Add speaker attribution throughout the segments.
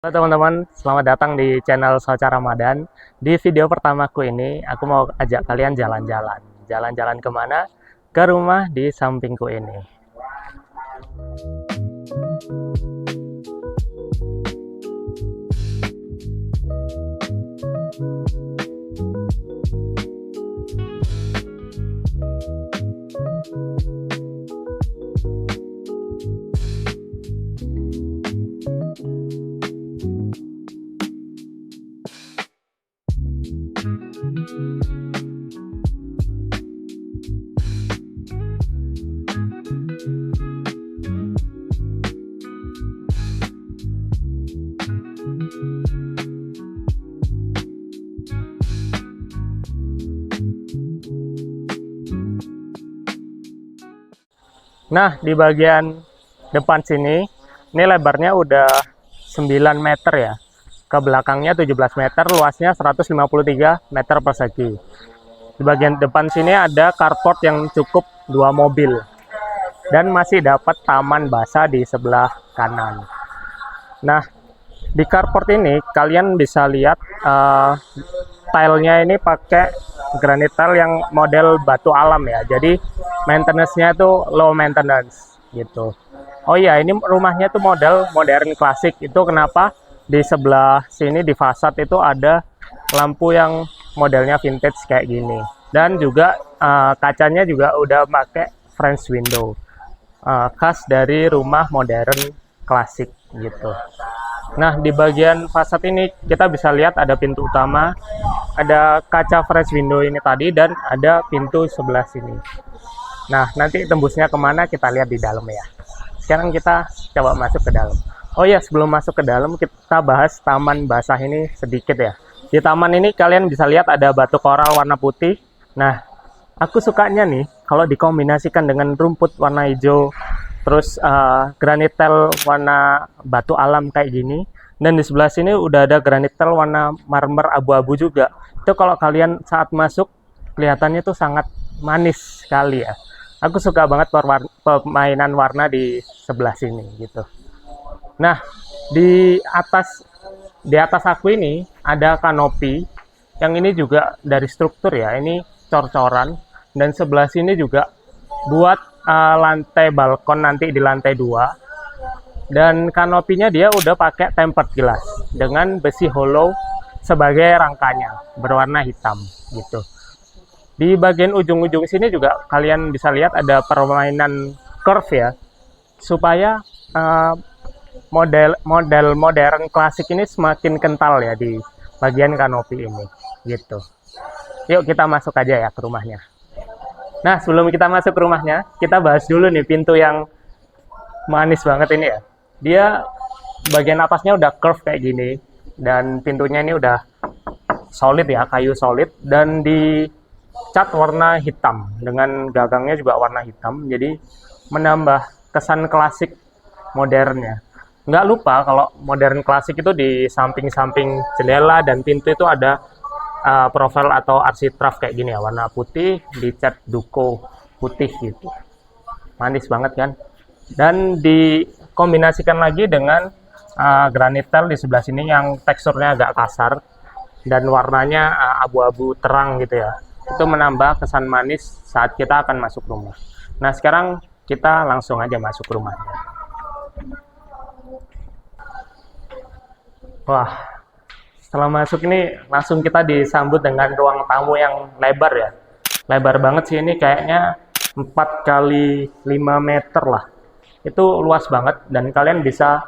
Speaker 1: Halo teman-teman, selamat datang di channel Soca Ramadan. Di video pertamaku ini, aku mau ajak kalian jalan-jalan. Jalan-jalan kemana? Ke rumah di sampingku ini. Nah, di bagian depan sini, ini lebarnya udah 9 meter ya. Ke belakangnya 17 meter, luasnya 153 meter persegi. Di bagian depan sini ada carport yang cukup 2 mobil. Dan masih dapat taman basah di sebelah kanan. Nah, di carport ini kalian bisa lihat tilenya ini pakai granit tile yang model batu alam ya. Jadi maintenance-nya itu low maintenance gitu. Oh iya, ini rumahnya tuh model modern klasik. Itu kenapa di sebelah sini di fasad itu ada lampu yang modelnya vintage kayak gini. Dan juga kacanya juga udah pakai French window. Khas dari rumah modern klasik gitu. Nah, di bagian fasad ini kita bisa lihat ada pintu utama, ada kaca French window ini tadi, dan ada pintu sebelah sini. Nah, nanti tembusnya kemana kita lihat di dalam ya. Sekarang kita coba masuk ke dalam. Oh ya, sebelum masuk ke dalam kita bahas taman basah ini sedikit ya. Di taman ini kalian bisa lihat ada batu koral warna putih. Nah, aku sukanya nih kalau dikombinasikan dengan rumput warna hijau, terus granit tile warna batu alam kayak gini, dan di sebelah sini udah ada granit tile warna marmer abu-abu juga. Itu kalau kalian saat masuk kelihatannya tuh sangat manis sekali ya. Aku suka banget permainan warna di sebelah sini gitu. Nah, di atas aku ini ada kanopi, yang ini juga dari struktur ya, ini cor-coran, dan sebelah sini juga buat lantai balkon nanti di lantai 2. Dan kanopinya dia udah pakai tempered glass dengan besi hollow sebagai rangkanya berwarna hitam gitu. Di bagian ujung-ujung sini juga kalian bisa lihat ada permainan curve ya, supaya model modern klasik ini semakin kental ya di bagian kanopi ini gitu. Yuk kita masuk aja ya ke rumahnya. Nah, sebelum kita masuk ke rumahnya, kita bahas dulu nih pintu yang manis banget ini ya. Dia bagian atasnya udah curve kayak gini, dan pintunya ini udah solid ya, kayu solid, dan dicat warna hitam dengan gagangnya juga warna hitam, jadi menambah kesan klasik modernnya. Nggak lupa kalau modern klasik itu di samping-samping jendela dan pintu itu ada profil atau arsitraf kayak gini ya, warna putih dicat duko putih gitu. Manis banget kan? Dan dikombinasikan lagi dengan granit tile di sebelah sini yang teksturnya agak kasar dan warnanya abu-abu terang gitu ya. Itu menambah kesan manis saat kita akan masuk rumah. Nah, sekarang kita langsung aja masuk rumahnya. Wah, setelah masuk ini langsung kita disambut dengan ruang tamu yang lebar ya. Lebar banget sih, ini kayaknya 4 kali 5 meter lah. Itu luas banget dan kalian bisa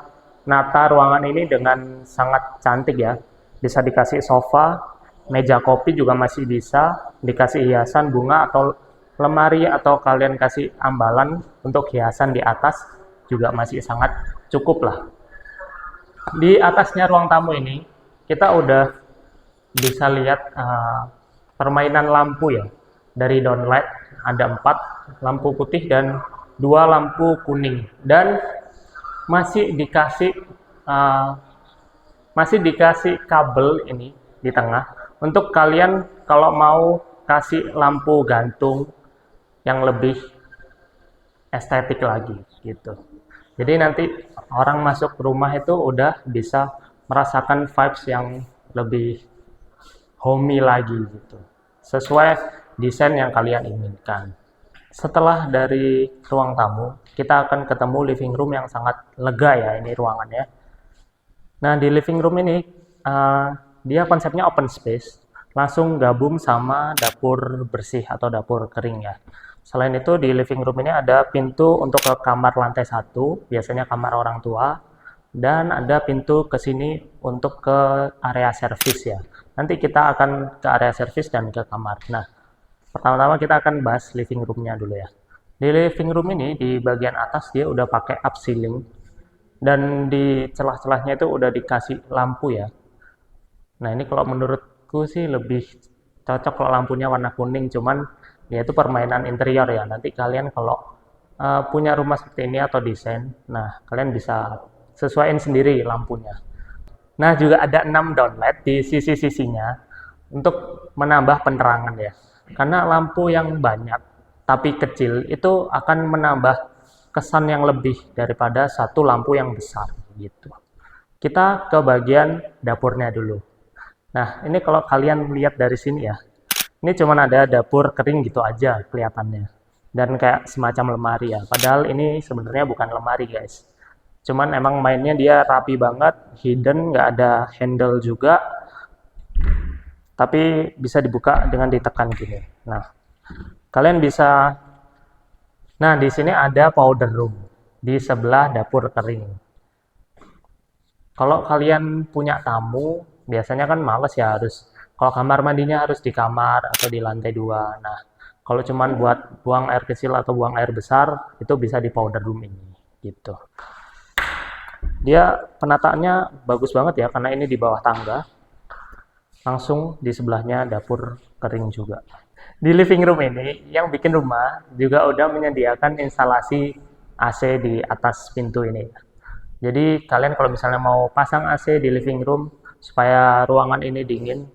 Speaker 1: nata ruangan ini dengan sangat cantik ya. Bisa dikasih sofa, meja kopi juga masih bisa, dikasih hiasan bunga atau lemari, atau kalian kasih ambalan untuk hiasan di atas juga masih sangat cukup lah. Di atasnya ruang tamu ini kita udah bisa lihat permainan lampu ya. Dari downlight ada 4 lampu putih dan 2 lampu kuning, dan masih dikasih kabel ini di tengah untuk kalian kalau mau kasih lampu gantung yang lebih estetik lagi gitu. Jadi nanti orang masuk rumah itu udah bisa merasakan vibes yang lebih homey lagi gitu, sesuai desain yang kalian inginkan. Setelah dari ruang tamu, kita akan ketemu living room yang sangat lega ya, ini ruangannya. Nah, di living room ini, dia konsepnya open space, langsung gabung sama dapur bersih atau dapur kering ya. Selain itu, di living room ini ada pintu untuk ke kamar lantai 1, biasanya kamar orang tua, dan ada pintu ke sini untuk ke area servis ya. Nanti kita akan ke area servis dan ke kamar. Nah, pertama-tama kita akan bahas living room-nya dulu ya. Di living room ini, di bagian atas dia udah pakai up ceiling, dan di celah-celahnya itu udah dikasih lampu ya. Nah, ini kalau menurutku sih lebih cocok kalau lampunya warna kuning, cuman ya itu permainan interior ya. Nanti kalian kalau punya rumah seperti ini atau desain, nah kalian bisa sesuaiin sendiri lampunya. Nah, juga ada 6 downlight di sisi-sisinya untuk menambah penerangan ya. Karena lampu yang banyak tapi kecil itu akan menambah kesan yang lebih daripada satu lampu yang besar gitu. Kita ke bagian dapurnya dulu. Nah, ini kalau kalian lihat dari sini ya, ini cuma ada dapur kering gitu aja kelihatannya. Dan kayak semacam lemari ya. Padahal ini sebenarnya bukan lemari guys. Cuman emang mainnya dia rapi banget, hidden, nggak ada handle juga. Tapi bisa dibuka dengan ditekan gini. Nah, kalian bisa. Nah, di sini ada powder room di sebelah dapur kering. Kalau kalian punya tamu, biasanya kan males ya harus. Kalau kamar mandinya harus di kamar atau di lantai 2. Nah, kalau cuman buat buang air kecil atau buang air besar, itu bisa di powder room ini gitu. Dia penataannya bagus banget ya, karena ini di bawah tangga. Langsung di sebelahnya dapur kering juga. Di living room ini, yang bikin rumah juga udah menyediakan instalasi AC di atas pintu ini. Jadi kalian kalau misalnya mau pasang AC di living room supaya ruangan ini dingin,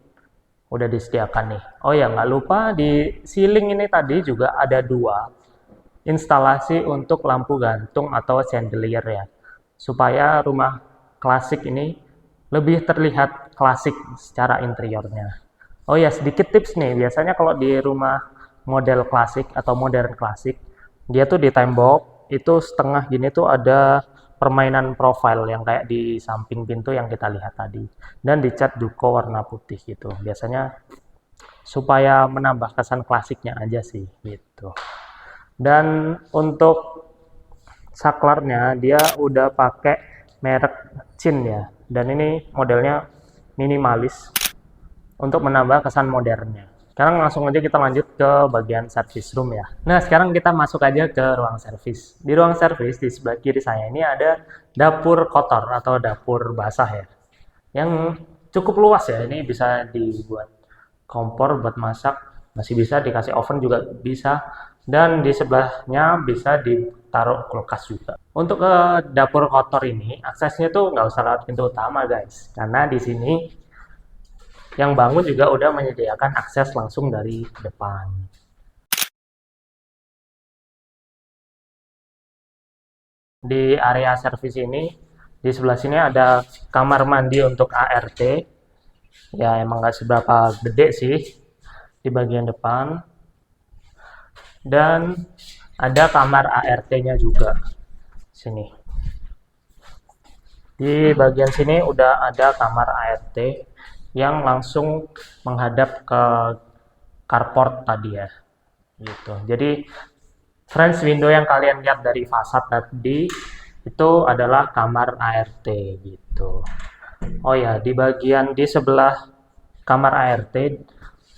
Speaker 1: udah disediakan nih. Oh ya, nggak lupa di ceiling ini tadi juga ada 2 instalasi untuk lampu gantung atau chandelier ya. Supaya rumah klasik ini lebih terlihat klasik secara interiornya. Oh ya, sedikit tips nih, biasanya kalau di rumah model klasik atau modern klasik, dia tuh di tembok, itu setengah gini tuh ada permainan profile yang kayak di samping pintu yang kita lihat tadi. Dan dicat duko warna putih gitu. Biasanya supaya menambah kesan klasiknya aja sih gitu. Dan untuk saklarnya, dia udah pakai merek Chin ya. Dan ini modelnya minimalis untuk menambah kesan modernnya. Sekarang langsung aja kita lanjut ke bagian service room ya. Nah, sekarang kita masuk aja ke ruang servis. Di ruang servis di sebelah kiri saya ini ada dapur kotor atau dapur basah ya. Yang cukup luas ya. Ini bisa dibuat kompor buat masak, masih bisa dikasih oven juga bisa. Dan di sebelahnya bisa ditaruh kulkas juga. Untuk ke dapur kotor ini, aksesnya tuh nggak usah lewat pintu utama guys. Karena di sini yang bangun juga udah menyediakan akses langsung dari depan. Di area servis ini, di sebelah sini ada kamar mandi untuk ART. Ya emang nggak seberapa gede sih di bagian depan. Dan ada kamar ART-nya juga. Sini. Di bagian sini udah ada kamar ART yang langsung menghadap ke carport tadi ya gitu. Jadi French window yang kalian lihat dari fasad tadi itu adalah kamar ART gitu. Oh ya, di bagian di sebelah kamar ART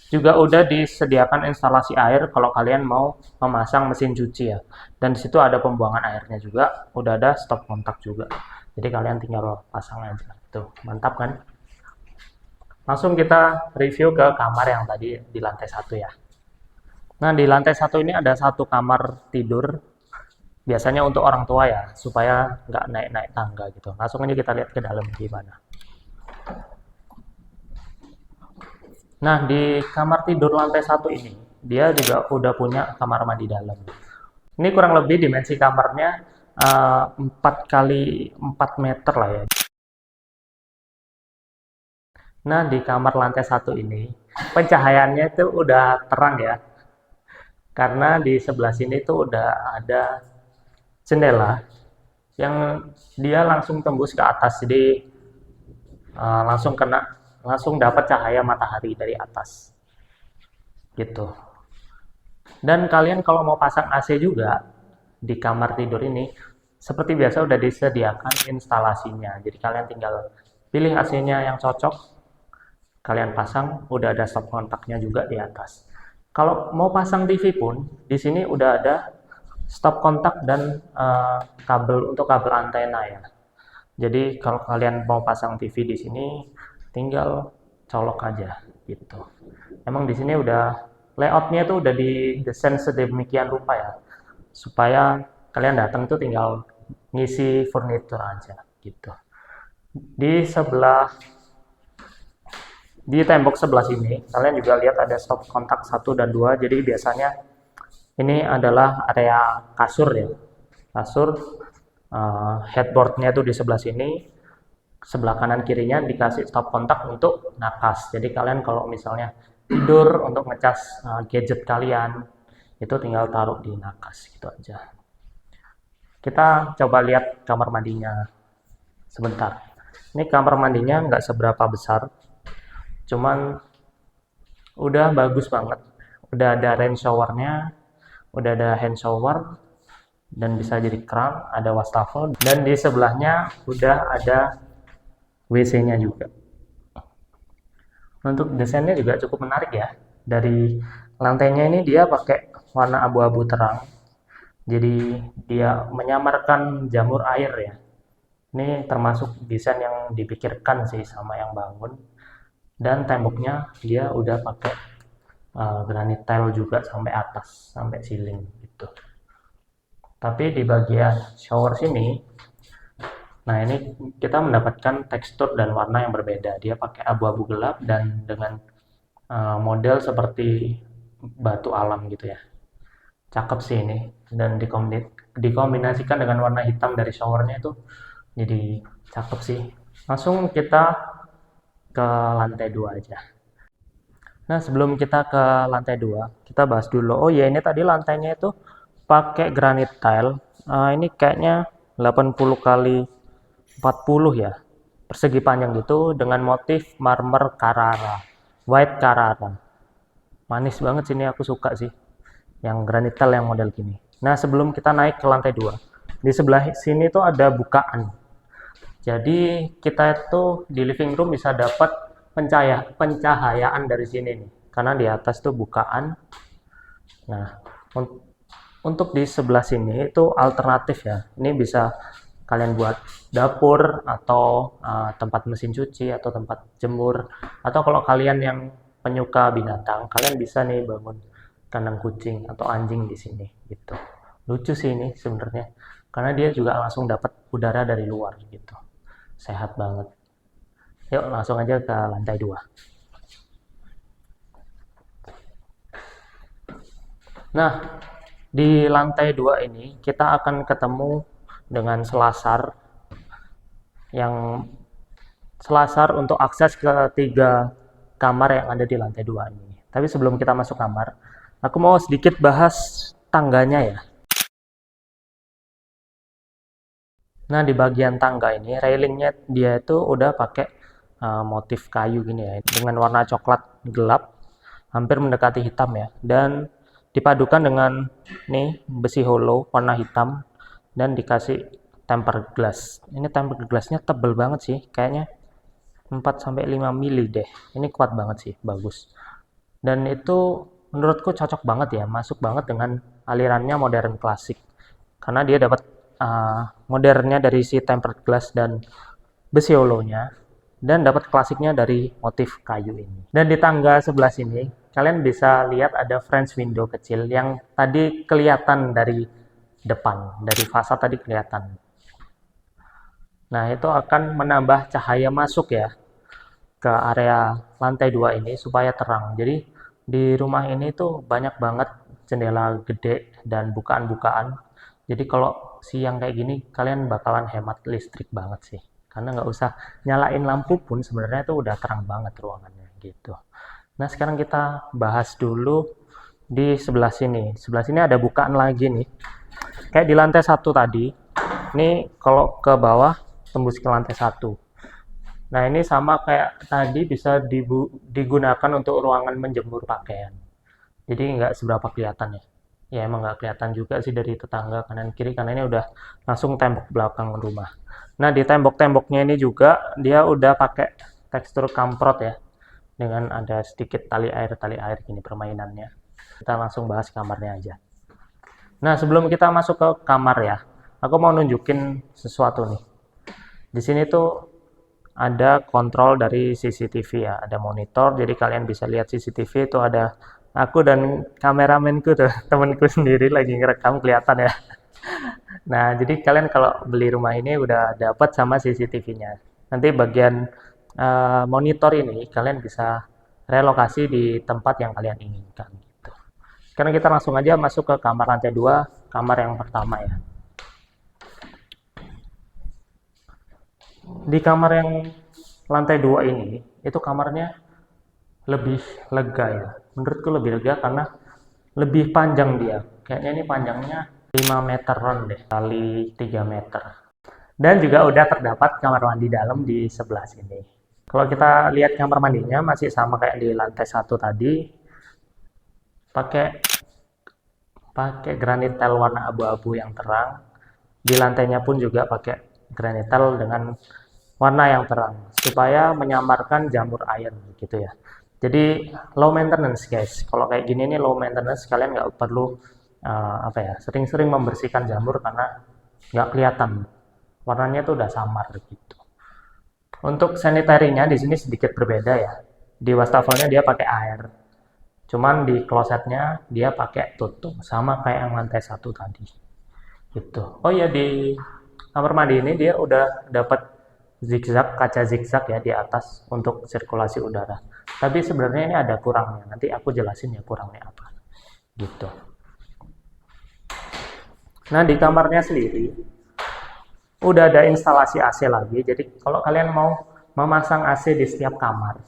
Speaker 1: juga udah disediakan instalasi air kalau kalian mau memasang mesin cuci ya. Dan di situ ada pembuangan airnya juga, udah ada stop kontak juga. Jadi kalian tinggal pasang aja. Tuh, mantap kan? Langsung kita review ke kamar yang tadi di lantai 1 ya. Nah, di lantai 1 ini ada 1 kamar tidur. Biasanya untuk orang tua ya, supaya nggak naik-naik tangga gitu. Langsung aja kita lihat ke dalam gimana. Nah, di kamar tidur lantai 1 ini, dia juga udah punya kamar mandi dalam. Ini kurang lebih dimensi kamarnya 4 kali 4 meter lah ya. Nah, di kamar lantai satu ini, pencahayaannya itu udah terang ya, karena di sebelah sini tuh udah ada jendela yang dia langsung tembus ke atas, jadi langsung kena, langsung dapat cahaya matahari dari atas, gitu. Dan kalian kalau mau pasang AC juga di kamar tidur ini, seperti biasa udah disediakan instalasinya. Jadi kalian tinggal pilih AC-nya yang cocok, kalian pasang, udah ada stop kontaknya juga di atas. Kalau mau pasang TV pun, di sini udah ada stop kontak dan kabel untuk kabel antena ya. Jadi kalau kalian mau pasang TV di sini, tinggal colok aja gitu. Emang di sini udah layoutnya tuh udah didesain sedemikian rupa ya, supaya kalian datang tuh tinggal ngisi furniture aja gitu. Di sebelah di tembok sebelah sini kalian juga lihat ada stop kontak 1 dan 2. Jadi biasanya ini adalah area kasur ya, kasur. Headboardnya tuh di sebelah sini, sebelah kanan kirinya dikasih stop kontak untuk nakas. Jadi kalian kalau misalnya tidur untuk ngecas gadget kalian, itu tinggal taruh di nakas gitu aja. Kita coba lihat kamar mandinya sebentar. Ini kamar mandinya nggak seberapa besar, cuman udah bagus banget. Udah ada rain showernya, udah ada hand shower, dan bisa jadi keran, ada wastafel, dan di sebelahnya udah ada WC-nya juga. Untuk desainnya juga cukup menarik ya. Dari lantainya ini dia pakai warna abu-abu terang, jadi dia menyamarkan jamur air ya. Ini termasuk desain yang dipikirkan sih sama yang bangun. Dan temboknya dia udah pakai granit tile juga sampai atas, sampai ceiling gitu. Tapi di bagian shower sini, nah ini kita mendapatkan tekstur dan warna yang berbeda. Dia pakai abu-abu gelap dan dengan model seperti batu alam gitu ya. Cakep sih ini. Dan dikombinasikan dengan warna hitam dari showernya itu jadi cakep sih. Langsung kita ke lantai 2 aja. Nah, sebelum kita ke lantai 2, kita bahas dulu. Oh ya, ini tadi lantainya itu pakai granit tile. Ini kayaknya 80 kali 40 ya. Persegi panjang gitu dengan motif marmer Carrara, white Carrara. Manis banget sini, aku suka sih yang granit tile yang model gini. Nah, sebelum kita naik ke lantai 2, di sebelah sini tuh ada bukaan. Jadi kita itu di living room bisa dapat pencahayaan dari sini nih, karena di atas tuh bukaan. Nah, untuk di sebelah sini itu alternatif ya. Ini bisa kalian buat dapur atau tempat mesin cuci atau tempat jemur. Atau kalau kalian yang penyuka binatang, kalian bisa nih bangun kandang kucing atau anjing di sini gitu. Lucu sih ini sebenarnya, karena dia juga langsung dapat udara dari luar gitu. Sehat banget. Yuk langsung aja ke lantai 2. Nah, di lantai 2 ini kita akan ketemu dengan selasar untuk akses ke 3 kamar yang ada di lantai 2 ini. Tapi sebelum kita masuk kamar, aku mau sedikit bahas tangganya ya. Nah, di bagian tangga ini railingnya dia itu udah pakai motif kayu gini ya, dengan warna coklat gelap, hampir mendekati hitam ya, dan dipadukan dengan nih besi hollow warna hitam dan dikasih tempered glass. Ini tempered glassnya tebel banget sih, kayaknya 4-5 mili deh. Ini kuat banget sih, bagus. Dan itu menurutku cocok banget ya, masuk banget dengan alirannya modern klasik, karena dia dapat modernnya dari si tempered glass dan besi hollow-nya, dan dapat klasiknya dari motif kayu ini. Dan di tangga sebelah sini kalian bisa lihat ada French window kecil yang tadi kelihatan dari depan, dari fasad tadi kelihatan. Nah, itu akan menambah cahaya masuk ya ke area lantai 2 ini supaya terang. Jadi di rumah ini tuh banyak banget jendela gede dan bukaan-bukaan. Jadi kalau siang kayak gini kalian bakalan hemat listrik banget sih. karena nggak usah nyalain lampu pun sebenarnya itu udah terang banget ruangannya gitu. Nah sekarang kita bahas dulu di sebelah sini. Sebelah sini ada bukaan lagi nih, kayak di lantai 1 tadi. Ini kalau ke bawah tembus ke lantai 1. Nah ini sama kayak tadi, bisa digunakan untuk ruangan menjemur pakaian. Jadi nggak seberapa kelihatan ya. Ya emang nggak kelihatan juga sih dari tetangga kanan kiri, karena ini udah langsung tembok belakang rumah. Nah di tembok-temboknya ini juga dia udah pakai tekstur kamprot ya, dengan ada sedikit tali air gini permainannya. Kita langsung bahas kamarnya aja. Nah sebelum kita masuk ke kamar ya, aku mau nunjukin sesuatu nih. Di sini tuh ada kontrol dari CCTV ya, ada monitor, jadi kalian bisa lihat CCTV itu ada aku dan kameramenku tuh, temenku sendiri lagi ngerekam, kelihatan ya. Nah, jadi kalian kalau beli rumah ini udah dapat sama CCTV-nya. Nanti bagian monitor ini kalian bisa relokasi di tempat yang kalian inginkan gitu. Sekarang kita langsung aja masuk ke kamar lantai 2, kamar yang pertama ya. Di kamar yang lantai 2 ini, itu kamarnya lebih lega ya. Menurutku lebih lega karena lebih panjang dia. Kayaknya ini panjangnya 5 meteran deh, kali 3 meter. Dan juga udah terdapat kamar mandi dalam di sebelah sini. Kalau kita lihat kamar mandinya masih sama kayak di lantai 1 tadi. Pakai granit tile warna abu-abu yang terang. Di lantainya pun juga pakai granit tile dengan warna yang terang supaya menyamarkan jamur air gitu ya. Jadi low maintenance guys. Kalau kayak gini nih low maintenance, kalian nggak perlu sering-sering membersihkan jamur karena nggak kelihatan warnanya tuh udah samar gitu. Untuk sanitary-nya di sini sedikit berbeda ya. Di wastafelnya dia pakai air, cuman di klosetnya dia pakai tutup sama kayak yang lantai 1 tadi gitu. Oh ya, di kamar mandi ini dia udah dapat kaca zigzag ya di atas untuk sirkulasi udara. Tapi sebenarnya ini ada kurangnya. Nanti aku jelasin ya kurangnya apa. Gitu. Nah, di kamarnya sendiri udah ada instalasi AC lagi. Jadi kalau kalian mau memasang AC di setiap kamar,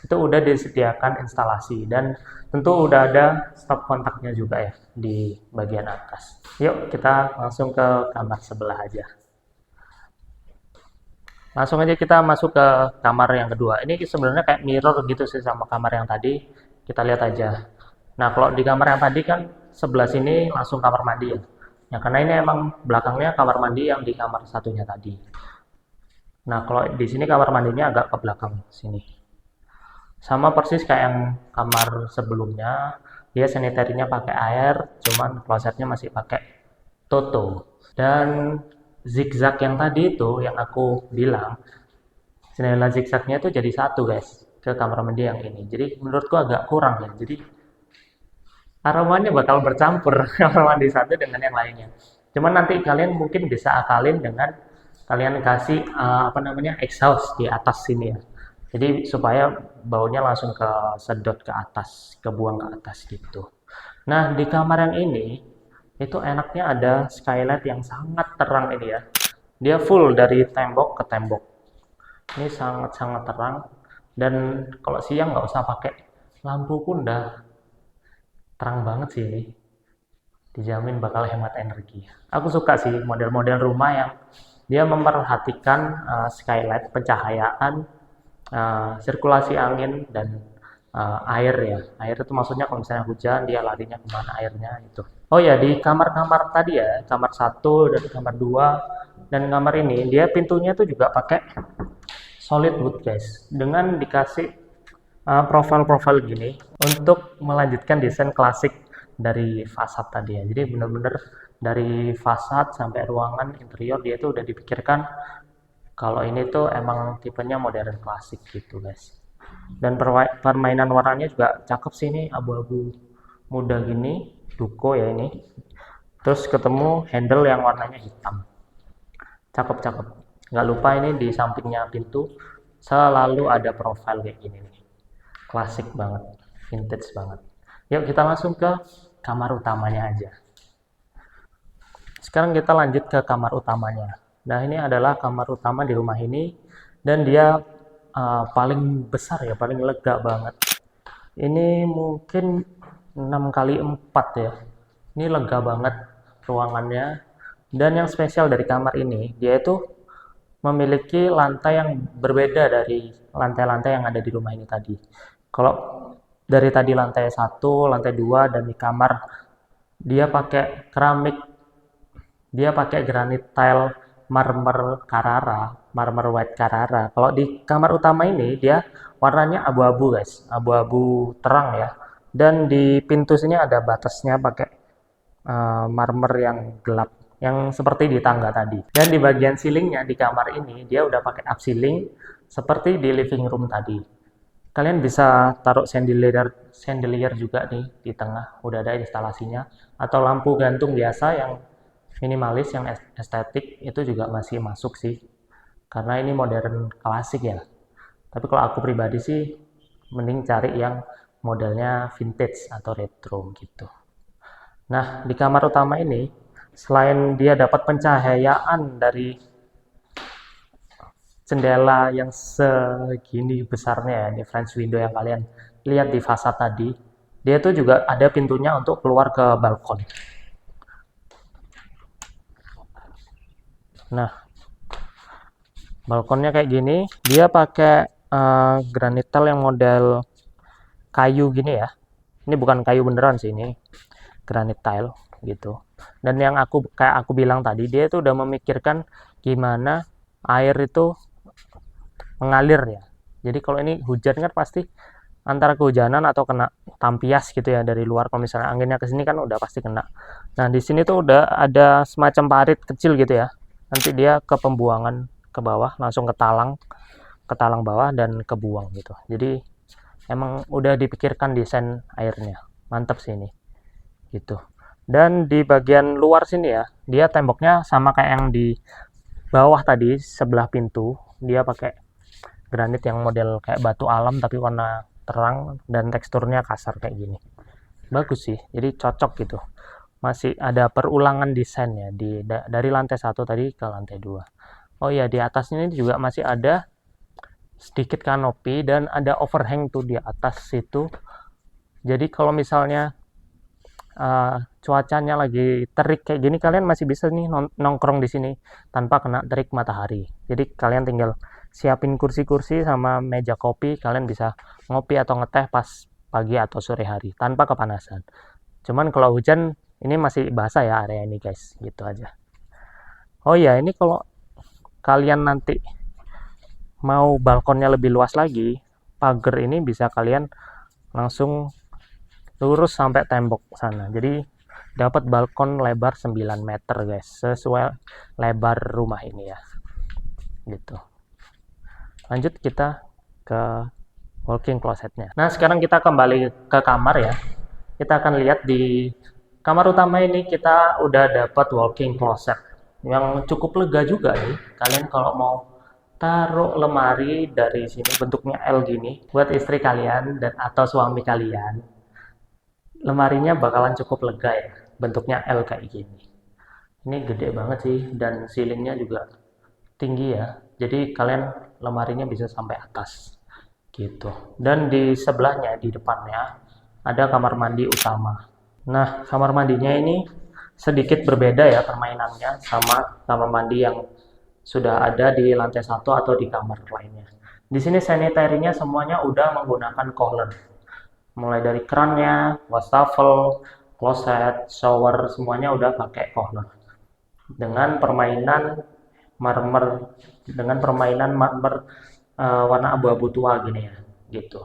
Speaker 1: itu udah disediakan instalasi dan tentu udah ada stop kontaknya juga ya di bagian atas. Yuk kita langsung ke kamar sebelah aja. Langsung aja kita masuk ke kamar yang kedua. Ini sebenarnya kayak mirror gitu sih sama kamar yang tadi. Kita lihat aja. Nah, kalau di kamar yang tadi kan sebelah sini langsung kamar mandi ya. Ya, karena ini emang belakangnya kamar mandi yang di kamar satunya tadi. Nah, kalau di sini kamar mandinya agak ke belakang sini. Sama persis kayak yang kamar sebelumnya. Dia sanitary-nya pakai air, cuman klosetnya masih pakai toto. Dan zigzag yang tadi itu yang aku bilang, jendela zigzagnya itu jadi satu guys ke kamar mandi yang ini. Jadi menurutku agak kurang ya. Jadi aromanya bakal bercampur kamar mandi satu dengan yang lainnya. Cuman nanti kalian mungkin bisa akalin dengan kalian kasih exhaust di atas sini ya. Jadi supaya baunya langsung ke sedot ke atas, kebuang ke atas gitu. Nah di kamar yang ini itu enaknya ada skylight yang sangat terang ini ya. Dia full dari tembok ke tembok. Ini sangat-sangat terang. Dan kalau siang nggak usah pakai lampu pun udah terang banget sih ini. Dijamin bakal hemat energi. Aku suka sih model-model rumah yang dia memperhatikan skylight, pencahayaan, sirkulasi angin, dan air ya. Air itu maksudnya kalau misalnya hujan dia larinya kemana airnya itu. Oh ya, di kamar-kamar tadi ya, kamar 1 dan kamar 2 dan kamar ini dia pintunya tuh juga pakai solid wood guys, dengan dikasih profil-profil gini untuk melanjutkan desain klasik dari fasad tadi ya. Jadi benar-benar dari fasad sampai ruangan interior dia tuh udah dipikirkan kalau ini tuh emang tipenya modern klasik gitu guys. Dan permainan warnanya juga cakep sih, ini abu-abu muda gini, duko ya ini. Terus ketemu handle yang warnanya hitam. Cakep-cakep. Nggak lupa ini di sampingnya pintu selalu ada profil kayak gini nih. Klasik banget, vintage banget. Yuk kita langsung ke kamar utamanya aja. Sekarang kita lanjut ke kamar utamanya. Nah, ini adalah kamar utama di rumah ini, dan dia paling besar ya, paling lega banget. Ini mungkin 6 kali 4 ya. Ini lega banget ruangannya. Dan yang spesial dari kamar ini, dia itu memiliki lantai yang berbeda dari lantai-lantai yang ada di rumah ini tadi. Kalau dari tadi lantai 1, lantai 2, dan di kamar dia pakai keramik, dia pakai granit tile marmer Carrara, marmer white Carrara. Kalau di kamar utama ini dia warnanya abu-abu guys, abu-abu terang ya. Dan di pintu sini ada batasnya pakai marmer yang gelap, yang seperti di tangga tadi. Dan di bagian ceilingnya di kamar ini dia udah pakai up ceiling seperti di living room tadi. Kalian bisa taruh chandelier juga nih di tengah, udah ada instalasinya. Atau lampu gantung biasa yang minimalis, yang estetik, itu juga masih masuk sih. Karena ini modern klasik ya. Tapi kalau aku pribadi sih mending cari yang modelnya vintage atau retro gitu. Nah, di kamar utama ini selain dia dapat pencahayaan dari jendela yang segini besarnya ya, ini French window yang kalian lihat di fasad tadi, dia tuh juga ada pintunya untuk keluar ke balkon. Nah, balkonnya kayak gini, dia pakai granit tile yang model kayu gini ya. Ini bukan kayu beneran sih, ini granit tile gitu. Dan yang kayak aku bilang tadi, dia itu udah memikirkan gimana air itu mengalir ya. Jadi kalau ini hujan kan pasti antara kehujanan atau kena tampias gitu ya dari luar. Kalau misalnya anginnya ke sini kan udah pasti kena. Nah, di sini tuh udah ada semacam parit kecil gitu ya. Nanti dia ke pembuangan ke bawah, langsung ke talang bawah dan kebuang gitu. Jadi emang udah dipikirkan desain airnya. Mantap sih ini. Gitu. Dan di bagian luar sini ya, dia temboknya sama kayak yang di bawah tadi sebelah pintu. Dia pakai granit yang model kayak batu alam tapi warna terang dan teksturnya kasar kayak gini. Bagus sih, jadi cocok gitu. Masih ada perulangan desain ya dari lantai 1 tadi ke lantai 2. Oh iya, di atasnya ini juga masih ada sedikit kanopi dan ada overhang tuh di atas situ. Jadi kalau misalnya cuacanya lagi terik kayak gini, kalian masih bisa nih nongkrong di sini tanpa kena terik matahari. Jadi kalian tinggal siapin kursi-kursi sama meja kopi, kalian bisa ngopi atau ngeteh pas pagi atau sore hari tanpa kepanasan. Cuman kalau hujan ini masih basah ya area ini guys, gitu aja. Oh iya, ini kalau kalian nanti mau balkonnya lebih luas lagi, pagar ini bisa kalian langsung lurus sampai tembok sana. Jadi dapat balkon lebar 9 meter guys, sesuai lebar rumah ini ya. Gitu. Lanjut kita ke walk-in closetnya. Nah, sekarang kita kembali ke kamar ya. Kita akan lihat di kamar utama ini kita udah dapat walk-in closet yang cukup lega juga nih. Kalian kalau mau taruh lemari dari sini bentuknya L gini buat istri kalian dan atau suami kalian, lemarinya bakalan cukup lega ya, bentuknya L kayak gini. Ini gede banget sih dan ceilingnya juga tinggi ya, jadi kalian lemarinya bisa sampai atas gitu. Dan di sebelahnya, di depannya ada kamar mandi utama. Nah, kamar mandinya ini sedikit berbeda ya permainannya sama kamar mandi yang sudah ada di lantai 1 atau di kamar lainnya. Di sini sanitary-nya semuanya udah menggunakan Kohler. Mulai dari kerannya, wastafel, kloset, shower, semuanya udah pakai Kohler. Dengan permainan marmer warna abu-abu tua gini ya, gitu.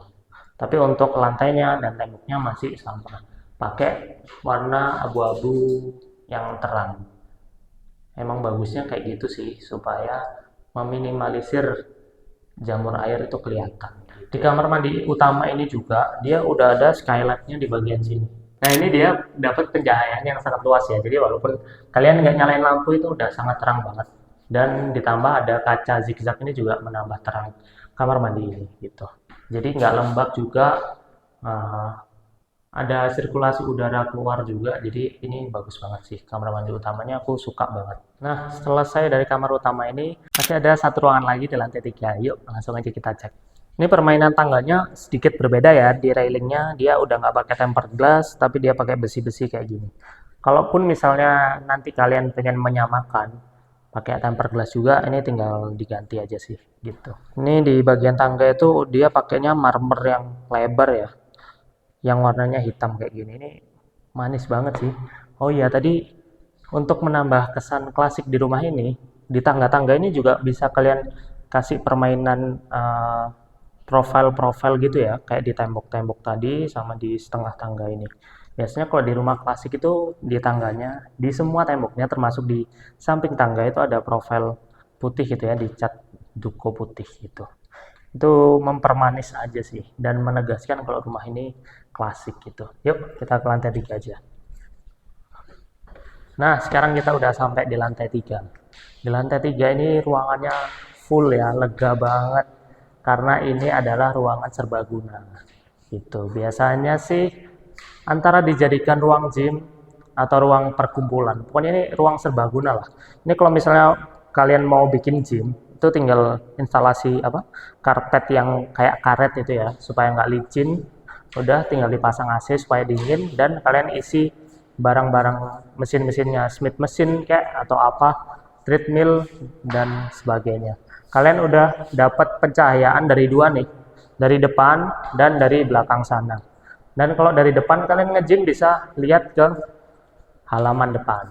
Speaker 1: Tapi untuk lantainya dan temboknya masih sama, pakai warna abu-abu yang terang. Emang bagusnya kayak gitu sih, supaya meminimalisir jamur air itu kelihatan. Di kamar mandi utama ini juga dia udah ada skylightnya di bagian sini. Nah, ini dia dapat pencahayaan yang sangat luas ya, jadi walaupun kalian nggak nyalain lampu itu udah sangat terang banget. Dan ditambah ada kaca zigzag ini juga menambah terang kamar mandi ini gitu. Jadi nggak lembab juga, ada sirkulasi udara keluar juga, jadi ini bagus banget sih. Kamar mandi utamanya aku suka banget. Nah, selesai dari kamar utama ini, masih ada satu ruangan lagi di lantai 3. Yuk, langsung aja kita cek. Ini permainan tangganya sedikit berbeda ya. Di railingnya dia udah nggak pakai tempered glass, tapi dia pakai besi-besi kayak gini. Kalaupun misalnya nanti kalian pengen menyamakan, pakai tempered glass juga, ini tinggal diganti aja sih, gitu. Ini di bagian tangga itu dia pakainya marmer yang lebar ya, yang warnanya hitam kayak gini. Ini manis banget sih. Oh iya, tadi untuk menambah kesan klasik di rumah ini, di tangga-tangga ini juga bisa kalian kasih permainan profil-profil gitu ya, kayak di tembok-tembok tadi sama di setengah tangga ini. Biasanya kalau di rumah klasik itu di tangganya, di semua temboknya termasuk di samping tangga itu ada profil putih gitu ya, dicat duko putih gitu. Itu mempermanis aja sih dan menegaskan kalau rumah ini klasik gitu. Yuk kita ke lantai 3 aja. Nah, sekarang kita udah sampai di lantai 3. Di lantai 3 ini ruangannya full ya, lega banget. Karena ini adalah ruangan serbaguna. Gitu. Biasanya sih antara dijadikan ruang gym atau ruang perkumpulan. Pokoknya ini ruang serbaguna lah. Ini kalau misalnya kalian mau bikin gym, itu tinggal instalasi karpet yang kayak karet itu ya, supaya nggak licin. Udah tinggal dipasang AC supaya dingin dan kalian isi barang-barang mesin-mesinnya, Smith mesin kayak atau apa, treadmill dan sebagainya. Kalian udah dapat pencahayaan dari dua nih, dari depan dan dari belakang sana. Dan kalau dari depan kalian nge-gym bisa lihat ke halaman depan.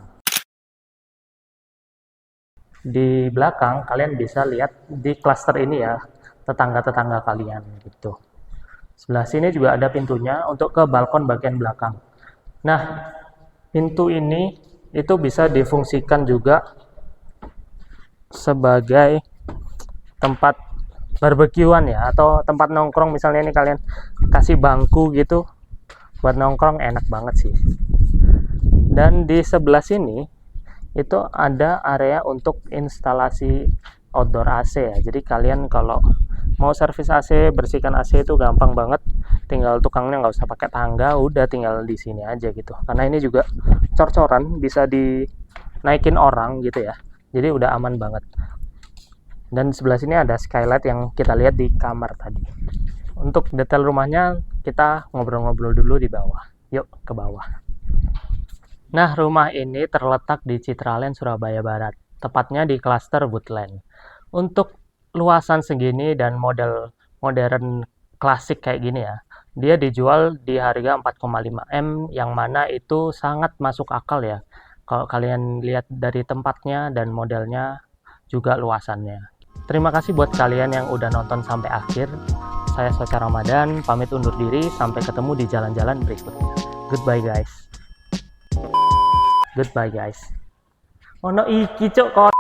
Speaker 1: Di belakang kalian bisa lihat di klaster ini ya, tetangga-tetangga kalian gitu. Sebelah sini juga ada pintunya untuk ke balkon bagian belakang. Nah, pintu ini itu bisa difungsikan juga sebagai tempat barbekyuan ya, atau tempat nongkrong. Misalnya ini kalian kasih bangku gitu buat nongkrong, enak banget sih. Dan di sebelah sini itu ada area untuk instalasi outdoor AC ya. Jadi kalian kalau mau servis AC, bersihkan AC itu gampang banget. Tinggal tukangnya nggak usah pakai tangga, udah tinggal di sini aja gitu. Karena ini juga cor-coran, bisa dinaikin orang gitu ya. Jadi udah aman banget. Dan sebelah sini ada skylight yang kita lihat di kamar tadi. Untuk detail rumahnya kita ngobrol-ngobrol dulu di bawah. Yuk ke bawah. Nah, rumah ini terletak di Citraland, Surabaya Barat, tepatnya di klaster Woodland. Untuk luasan segini dan model modern klasik kayak gini ya, dia dijual di harga 4,5 M, yang mana itu sangat masuk akal ya. Kalau kalian lihat dari tempatnya dan modelnya juga luasannya. Terima kasih buat kalian yang udah nonton sampai akhir. Saya Soca Ramadan, pamit undur diri, sampai ketemu di jalan-jalan berikutnya. Goodbye guys. Goodbye guys. Ono iki cok.